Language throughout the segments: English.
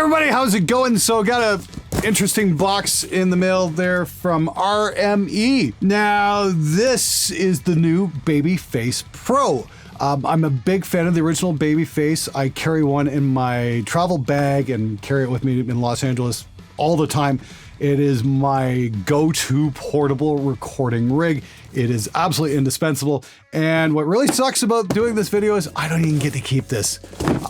everybody, how's it going? So got a interesting box in the mail there from RME. Now this is the new Babyface Pro. I'm a big fan of the original Babyface. I carry one in my travel bag and carry it with me in Los Angeles all the time. It is my go-to portable recording rig. It is absolutely indispensable. And what really sucks about doing this video is I don't even get to keep this.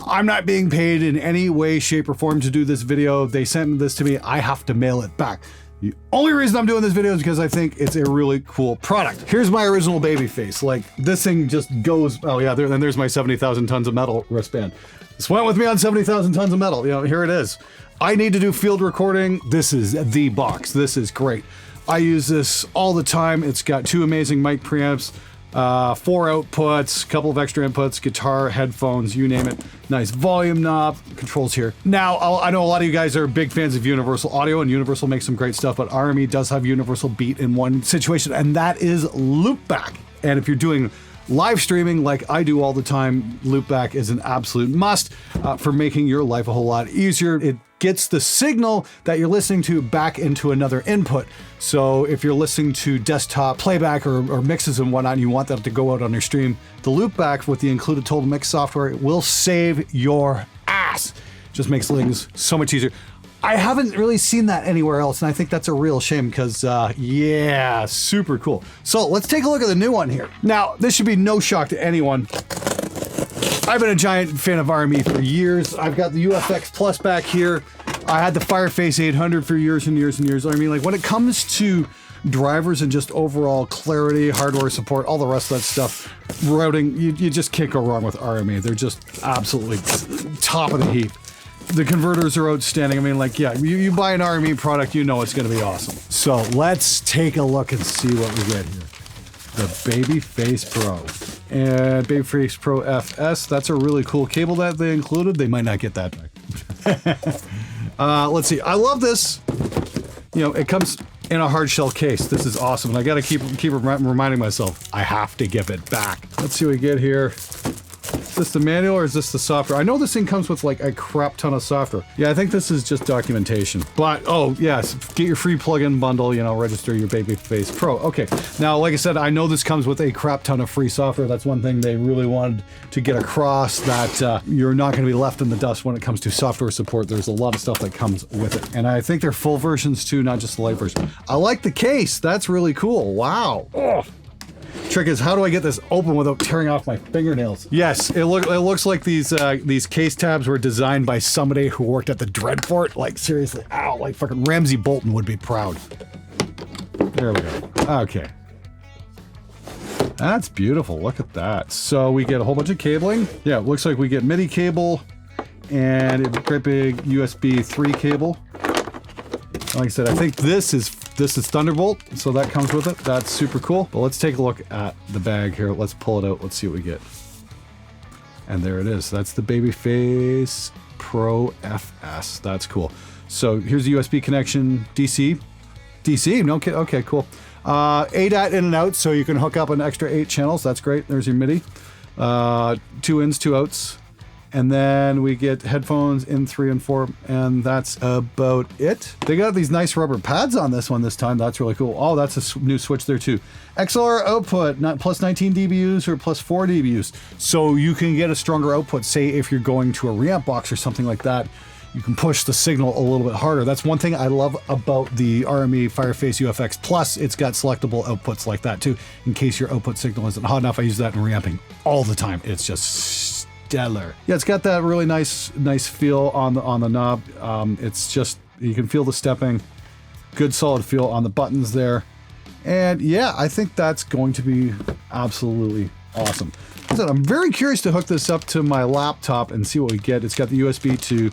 I'm not being paid in any way, shape, or form to do this video. They sent this to me. I have to mail it back. The only reason I'm doing this video is because I think it's a really cool product. Here's my original Babyface. Like, this thing just goes, oh yeah, and there's my 70,000 tons of metal wristband. This went with me on 70,000 tons of metal. You know, here it is. I need to do field recording. This is the box. This is great. I use this all the time. It's got 2 amazing mic preamps, 4 outputs, a couple of extra inputs, guitar, headphones, you name it. Nice volume knob, controls here. Now, I know a lot of you guys are big fans of Universal Audio, and Universal makes some great stuff, but RME does have Universal Beat in one situation, and that is Loopback. And if you're doing live streaming like I do all the time, Loopback is an absolute must for making your life a whole lot easier. It gets the signal that you're listening to back into another input. So if you're listening to desktop playback or mixes and whatnot, and you want that to go out on your stream, the Loopback with the included Total Mix software will save your ass. Just makes things so much easier. I haven't really seen that anywhere else, and I think that's a real shame because, yeah, super cool. So let's take a look at the new one here. Now, this should be no shock to anyone. I've been a giant fan of RME for years. I've got the UFX Plus back here. I had the Fireface 800 for years and years and years. I mean, like, when it comes to drivers and just overall clarity, hardware support, all the rest of that stuff, routing, you just can't go wrong with RME. They're just absolutely top of the heap. The converters are outstanding. I mean, like, yeah, you buy an RME product, you know it's going to be awesome. So let's take a look and see what we get here. The Babyface Pro. And Babyface Pro FS, that's a really cool cable that they included. They might not get that back. Let's see. I love this. You know, it comes in a hard shell case. This is awesome. And I got to keep reminding myself, I have to give it back. Let's see what we get here. Is this the manual or is this the software? I know this thing comes with like a crap ton of software. Yeah, I think this is just documentation. But, oh yes, get your free plugin bundle, you know, register your Babyface Pro. Okay, now like I said, I know this comes with a crap ton of free software. That's one thing they really wanted to get across, that you're not going to be left in the dust when it comes to software support. There's a lot of stuff that comes with it. And I think they're full versions too, not just the light version. I like the case. That's really cool. Wow. Oh. Trick is, how do I get this open without tearing off my fingernails? Yes, it looks like these case tabs were designed by somebody who worked at the Dreadfort. Like, seriously, ow, like fucking Ramsay Bolton would be proud. There we go. Okay. That's beautiful. Look at that. So we get a whole bunch of cabling. Yeah, it looks like we get MIDI cable and a great big USB 3 cable. Like I said, I think this is Thunderbolt, so that comes with it. That's super cool. But let's take a look at the bag here. Let's pull it out. Let's see what we get. And there it is. That's the Babyface Pro FS. That's cool. So here's the USB connection. DC. No kid. Okay, cool. ADAT in and out, so you can hook up an extra 8 channels. That's great. There's your MIDI. 2 ins, 2 outs. And then we get headphones in 3 and 4, and that's about it. They got these nice rubber pads on this one this time. That's really cool. Oh, that's a new switch there too. Xlr Output, not plus 19 dBus or plus 4 dBus. So you can get a stronger output. Say if you're going to a reamp box or something like that, you can push the signal a little bit harder. That's one thing I love about the RME Fireface UFX Plus. It's got selectable outputs like that too. In case your output signal isn't hot enough, I use that in reamping all the time. It's just stellar. Yeah, it's got that really nice feel on the knob. It's just, you can feel the stepping. Good solid feel on the buttons there. And yeah, I think that's going to be absolutely awesome. So I'm very curious to hook this up to my laptop and see what we get. It's got the USB to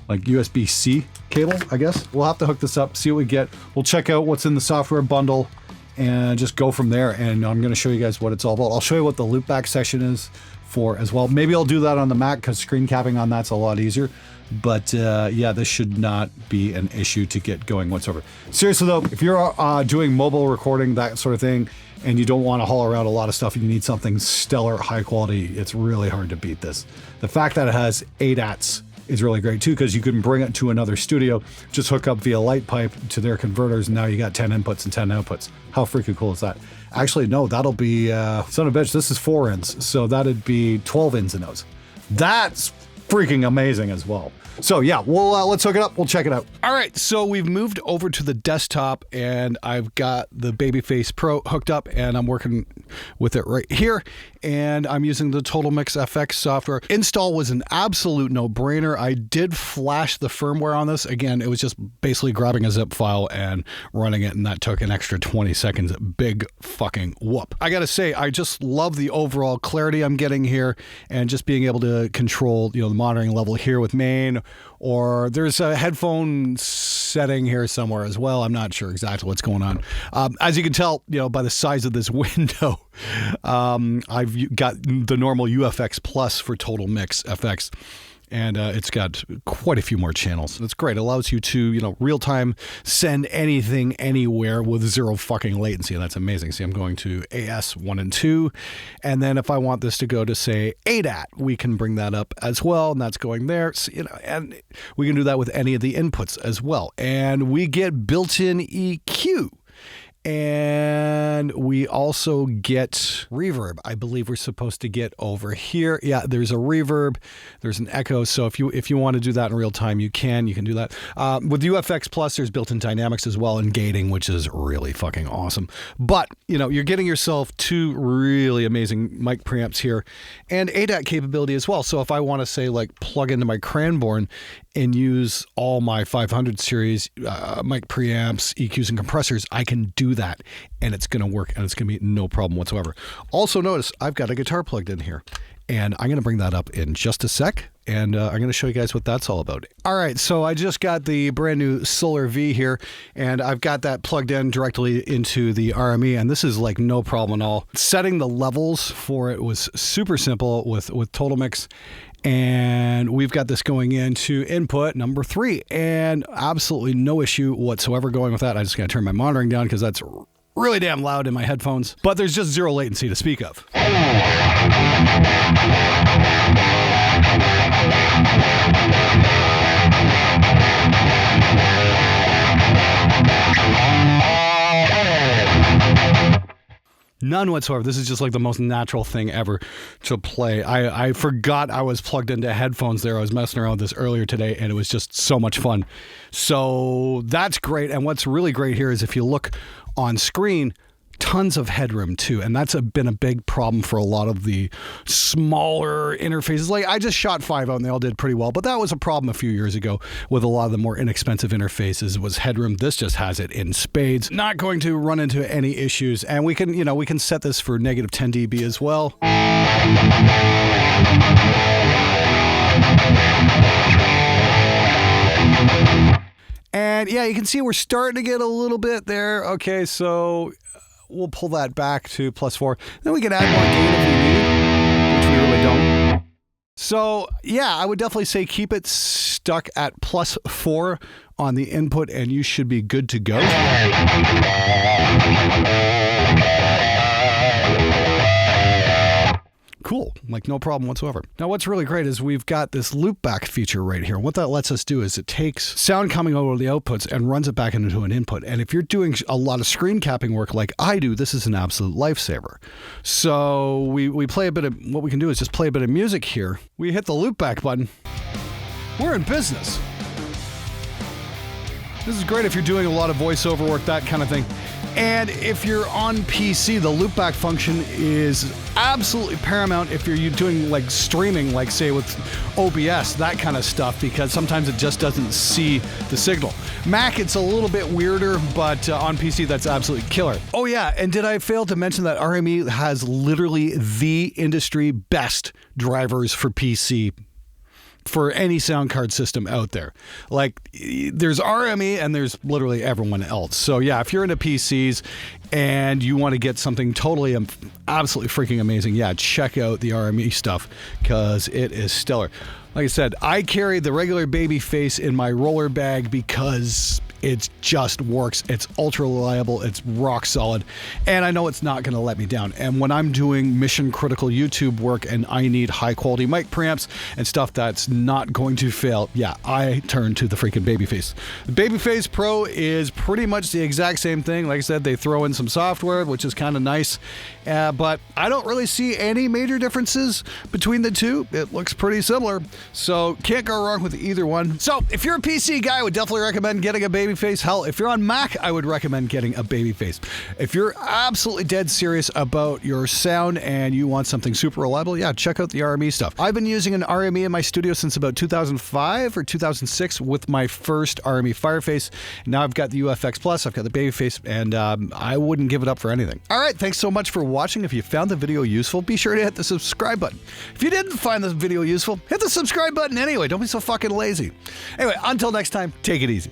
like USB-C cable, I guess. We'll have to hook this up, see what we get. We'll check out what's in the software bundle and just go from there. And I'm going to show you guys what it's all about. I'll show you what the loopback section is for as well. Maybe I'll do that on the Mac because screen capping on that's a lot easier. But yeah, this should not be an issue to get going whatsoever. Seriously though, if you're doing mobile recording, that sort of thing, and you don't want to haul around a lot of stuff, and you need something stellar, high quality, it's really hard to beat this. The fact that it has ADATs is really great too, because you can bring it to another studio, just hook up via light pipe to their converters, and now you got 10 inputs and 10 outputs. How freaking cool is that? Actually, no, that'll be, son of a bitch, this is 4 ins, so that'd be 12 ins and outs. That's freaking amazing as well. So yeah, let's hook it up. We'll check it out. All right, so we've moved over to the desktop, and I've got the Babyface Pro hooked up, and I'm working with it right here, and I'm using the Total Mix FX software. Install was an absolute no-brainer. I did flash the firmware on this. Again, it was just basically grabbing a zip file and running it, and that took an extra 20 seconds. Big fucking whoop. I gotta say, I just love the overall clarity I'm getting here, and just being able to control, the monitoring level here with main, or there's a headphone setting here somewhere as well. I'm not sure exactly what's going on. As you can tell, by the size of this window, I've got the normal UFX Plus for Total Mix FX. And it's got quite a few more channels. That's great. It allows you to, real time send anything anywhere with zero fucking latency. And that's amazing. See, I'm going to AS 1 and 2. And then if I want this to go to, say, ADAT, we can bring that up as well. And that's going there. So, and we can do that with any of the inputs as well. And we get built-in EQ. And we also get reverb. I believe we're supposed to get over here. Yeah, there's a reverb, there's an echo. So if you want to do that in real time, you can do that. With UFX Plus, there's built-in dynamics as well, and gating, which is really fucking awesome. But, you're getting yourself 2 really amazing mic preamps here, and ADAT capability as well. So if I want to, say, plug into my Cranbourne and use all my 500 series mic preamps, EQs, and compressors, I can do that, and it's going to work, and it's going to be no problem whatsoever. Also notice I've got a guitar plugged in here, and I'm going to bring that up in just a sec, and I'm going to show you guys what that's all about. All right, so I just got the brand new Xlr V here, and I've got that plugged in directly into the RME, and this is no problem at all. Setting the levels for it was super simple with Total Mix. And we've got this going into input number 3, and absolutely no issue whatsoever going with that. I just got to turn my monitoring down because that's really damn loud in my headphones, but there's just zero latency to speak of. None whatsoever. This is just the most natural thing ever to play. I forgot I was plugged into headphones there. I was messing around with this earlier today, and it was just so much fun. So that's great. And what's really great here is if you look on screen, tons of headroom too, and that's been a big problem for a lot of the smaller interfaces. I just shot 5 out and they all did pretty well, but that was a problem a few years ago with a lot of the more inexpensive interfaces was headroom. This just has it in spades. Not going to run into any issues, and we can set this for negative 10 dB as well. And yeah, you can see we're starting to get a little bit there. Okay, so we'll pull that back to +4. Then we can add more gain if we need, which we really don't. So yeah, I would definitely say keep it stuck at +4 on the input, and you should be good to go. Cool, no problem whatsoever. Now what's really great is we've got this loopback feature right here. What that lets us do is it takes sound coming over the outputs and runs it back into an input. And if you're doing a lot of screen capping work like I do, this is an absolute lifesaver. So we play a bit of, what we can do is just play a bit of music here. We hit the loopback button. We're in business. This is great if you're doing a lot of voiceover work, that kind of thing. And if you're on PC, the loopback function is absolutely paramount if you're doing streaming, say with OBS, that kind of stuff, because sometimes it just doesn't see the signal. Mac, it's a little bit weirder, but on PC, that's absolutely killer. Oh yeah, and did I fail to mention that RME has literally the industry best drivers for PC for any sound card system out there. There's RME and there's literally everyone else. So yeah, if you're into PCs and you want to get something totally absolutely freaking amazing, yeah, check out the RME stuff because it is stellar. Like I said, I carry the regular Babyface in my roller bag because It just works. It's ultra reliable. It's rock solid. And I know it's not going to let me down. And when I'm doing mission critical YouTube work and I need high quality mic preamps and stuff that's not going to fail, yeah, I turn to the freaking Babyface. The Babyface Pro is pretty much the exact same thing. Like I said, they throw in some software, which is kind of nice. But I don't really see any major differences between the two. It looks pretty similar. So can't go wrong with either one. So if you're a PC guy, I would definitely recommend getting a Babyface. Hell, if you're on Mac, I would recommend getting a Babyface. If you're absolutely dead serious about your sound and you want something super reliable, yeah, check out the RME stuff. I've been using an RME in my studio since about 2005 or 2006 with my first RME Fireface. Now I've got the UFX Plus, I've got the Babyface, and I wouldn't give it up for anything. All right, thanks so much for watching. If you found the video useful, be sure to hit the subscribe button. If you didn't find this video useful, hit the subscribe button anyway. Don't be so fucking lazy. Anyway, until next time, take it easy.